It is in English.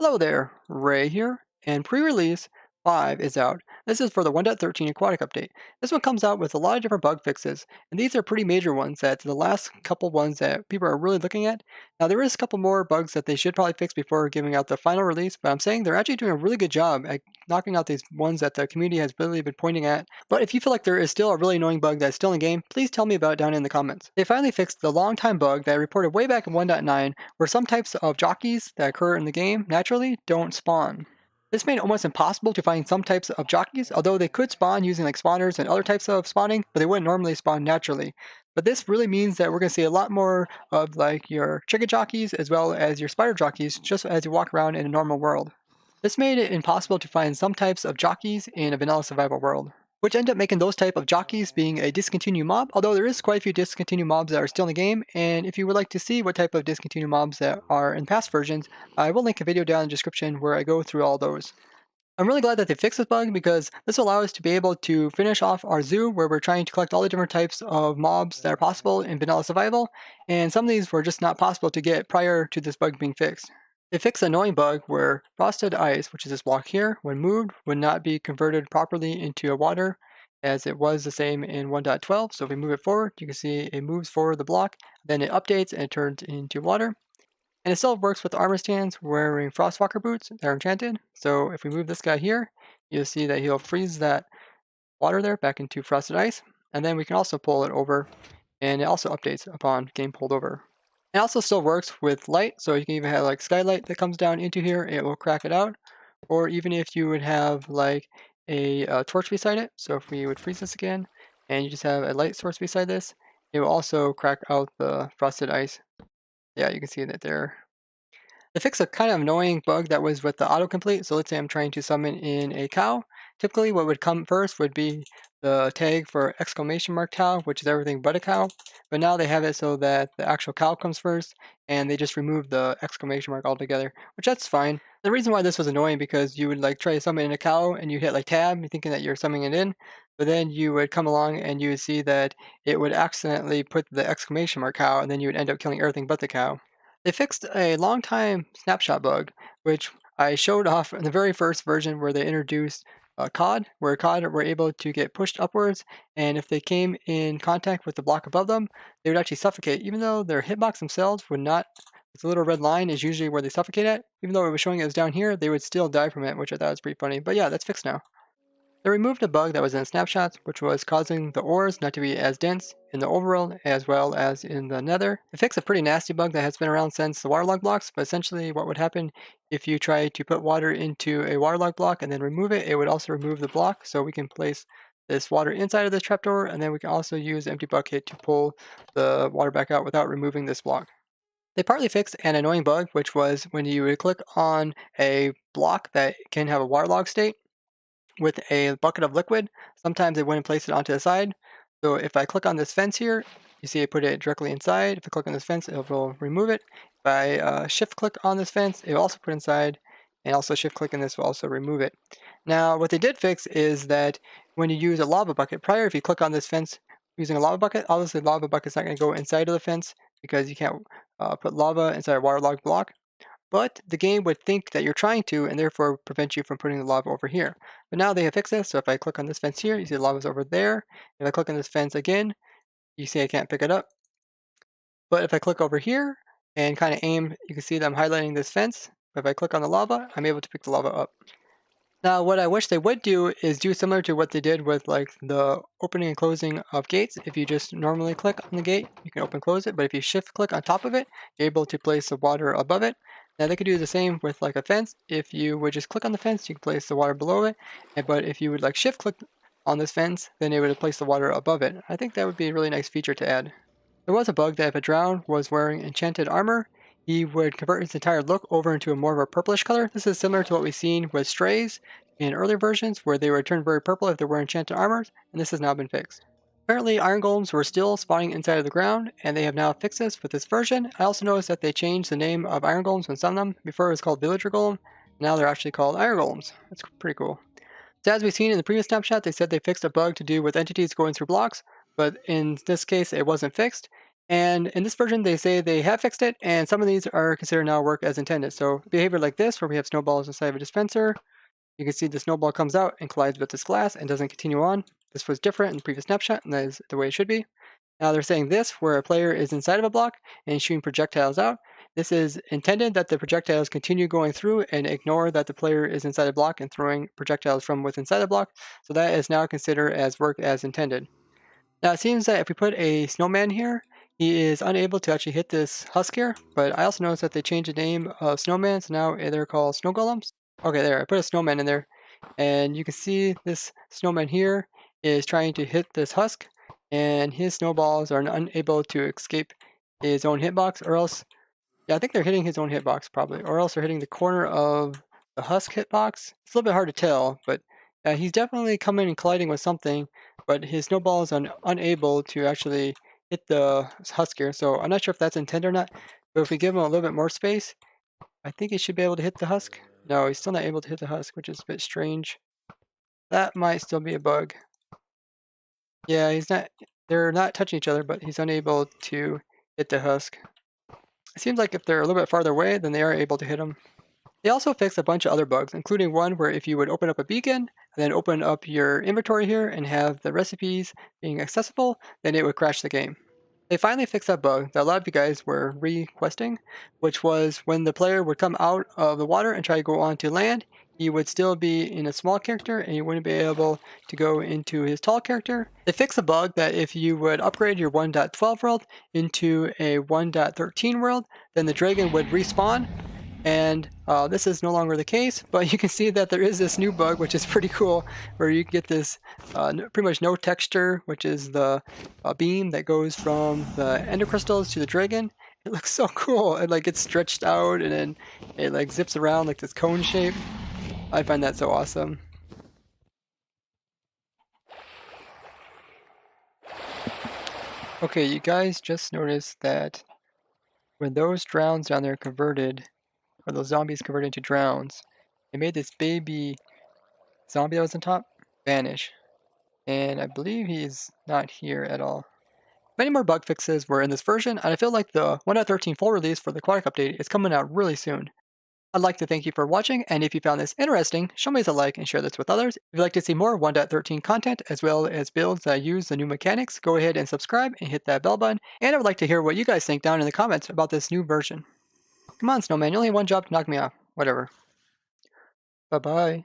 Hello there, Ray here, and pre-release 5 is out. This is for the 1.13 Aquatic update. This one comes out with a lot of different bug fixes, and these are pretty major ones that the last couple ones that people are really looking at. Now there is a couple more bugs that they should probably fix before giving out the final release, but I'm saying they're actually doing a really good job at knocking out these ones that the community has really been pointing at. But if you feel like there is still a really annoying bug that's still in game, please tell me about it down in the comments. They finally fixed the long time bug that I reported way back in 1.9 where some types of jockeys that occur in the game naturally don't spawn. This made it almost impossible to find some types of jockeys, although they could spawn using like spawners and other types of spawning, but they wouldn't normally spawn naturally. But this really means that we're going to see a lot more of like your chicken jockeys as well as your spider jockeys just as you walk around in a normal world. This made it impossible to find some types of jockeys in a vanilla survival world, which end up making those type of jockeys being a discontinued mob, although there is quite a few discontinued mobs that are still in the game, and if you would like to see what type of discontinued mobs that are in past versions, I will link a video down in the description where I go through all those. I'm really glad that they fixed this bug because this will allow us to be able to finish off our zoo where we're trying to collect all the different types of mobs that are possible in vanilla survival, and some of these were just not possible to get prior to this bug being fixed. They fixed an annoying bug where frosted ice, which is this block here, when moved, would not be converted properly into a water as it was the same in 1.12. So if we move it forward, you can see it moves forward the block, then it updates and it turns into water. And it still works with armor stands wearing Frostwalker boots that are enchanted. So if we move this guy here, you'll see that he'll freeze that water there back into frosted ice. And then we can also pull it over, and it also updates upon getting pulled over. It also still works with light, so you can even have like skylight that comes down into here, it will crack it out. Or even if you would have like a torch beside it, so if we would freeze this again, and you just have a light source beside this, it will also crack out the frosted ice. Yeah, you can see that there. They fixed a kind of annoying bug that was with the autocomplete. So let's say I'm trying to summon in a cow. Typically what would come first would be the tag for exclamation mark cow, which is everything but a cow. But now they have it so that the actual cow comes first and they just remove the exclamation mark altogether, which that's fine. The reason why this was annoying because you would like try to summon in a cow and you hit like tab, thinking that you're summoning it in, but then you would come along and you would see that it would accidentally put the exclamation mark cow and then you would end up killing everything but the cow. They fixed a long time snapshot bug, which I showed off in the very first version where they introduced cod, where cod were able to get pushed upwards, and if they came in contact with the block above them, they would actually suffocate, even though their hitbox themselves would not. The little red line is usually where they suffocate at. Even though it was showing it was down here, they would still die from it, which I thought was pretty funny. But yeah, that's fixed now. They removed a bug that was in snapshots, which was causing the ores not to be as dense in the overworld as well as in the nether. They fixed a pretty nasty bug that has been around since the waterlog blocks, but essentially what would happen if you try to put water into a waterlog block and then remove it, it would also remove the block. So we can place this water inside of this trapdoor, and then we can also use empty bucket to pull the water back out without removing this block. They partly fixed an annoying bug, which was when you would click on a block that can have a waterlog state, with a bucket of liquid. Sometimes it wouldn't place it onto the side. So if I click on this fence here, you see I put it directly inside. If I click on this fence, it will remove it. If I shift click on this fence, it will also put inside, and also shift click on this will also remove it. Now, what they did fix is that when you use a lava bucket, prior if you click on this fence using a lava bucket, obviously the lava bucket's not going to go inside of the fence because you can't put lava inside a waterlogged block. But the game would think that you're trying to and therefore prevent you from putting the lava over here. But now they have fixed this, so if I click on this fence here, you see the lava's over there. If I click on this fence again, you see I can't pick it up. But if I click over here and kind of aim, you can see that I'm highlighting this fence. But if I click on the lava, I'm able to pick the lava up. Now, what I wish they would do is do similar to what they did with like the opening and closing of gates. If you just normally click on the gate, you can open and close it. But if you shift click on top of it, you're able to place the water above it. Now they could do the same with like a fence. If you would just click on the fence, you can place the water below it. But if you would like shift click on this fence, then it would place the water above it. I think that would be a really nice feature to add. There was a bug that if a drown was wearing enchanted armor, he would convert his entire look over into a more of a purplish color. This is similar to what we've seen with strays in earlier versions where they would turn very purple if they were enchanted armors, and this has now been fixed. Apparently iron golems were still spawning inside of the ground, and they have now fixed this with this version. I also noticed that they changed the name of iron golems when some of them. Before it was called villager golem, now they're actually called iron golems. That's pretty cool. So as we've seen in the previous snapshot, they said they fixed a bug to do with entities going through blocks, but in this case it wasn't fixed. And in this version, they say they have fixed it, and some of these are considered now work as intended. So behavior like this, where we have snowballs inside of a dispenser, you can see the snowball comes out and collides with this glass and doesn't continue on. This was different in the previous snapshot, and that is the way it should be. Now they're saying this, where a player is inside of a block and shooting projectiles out. This is intended that the projectiles continue going through and ignore that the player is inside a block and throwing projectiles from within inside the block. So that is now considered as work as intended. Now it seems that if we put a snowman here, he is unable to actually hit this husk here, but I also noticed that they changed the name of snowman, so now they're called snow golems. Okay, there, I put a snowman in there, and you can see this snowman here is trying to hit this husk, and his snowballs are unable to escape his own hitbox, or else, yeah, I think they're hitting his own hitbox probably, or else they're hitting the corner of the husk hitbox. It's a little bit hard to tell, but he's definitely coming and colliding with something, but his snowball is unable to actually hit the husk here, so I'm not sure if that's intended or not, but if we give him a little bit more space, I think he should be able to hit the husk. No, he's still not able to hit the husk, which is a bit strange. That might still be a bug. Yeah, he's not. They're not touching each other, but he's unable to hit the husk. It seems like if they're a little bit farther away, then they are able to hit him. They also fixed a bunch of other bugs, including one where if you would open up a beacon, and then open up your inventory here and have the recipes being accessible, then it would crash the game. They finally fixed that bug that a lot of you guys were requesting, which was when the player would come out of the water and try to go onto land, he would still be in a small character and he wouldn't be able to go into his tall character. They fixed the bug that if you would upgrade your 1.12 world into a 1.13 world, then the dragon would respawn, and this is no longer the case, but you can see that there is this new bug, which is pretty cool, where you get this pretty much no texture, which is the beam that goes from the ender crystals to the dragon. It looks so cool. It like gets stretched out and then it like zips around like this cone shape. I find that so awesome. Okay, you guys just noticed that when those drowns down there converted, or those zombies converted into drowns, it made this baby zombie that was on top vanish. And I believe he's not here at all. Many more bug fixes were in this version, and I feel like the 1.13 full release for the aquatic update is coming out really soon. I'd like to thank you for watching, and if you found this interesting, show me a like and share this with others. If you'd like to see more 1.13 content, as well as builds that use the new mechanics, go ahead and subscribe and hit that bell button, and I would like to hear what you guys think down in the comments about this new version. Come on, Snowman, you only have one job to knock me off. Whatever. Bye-bye.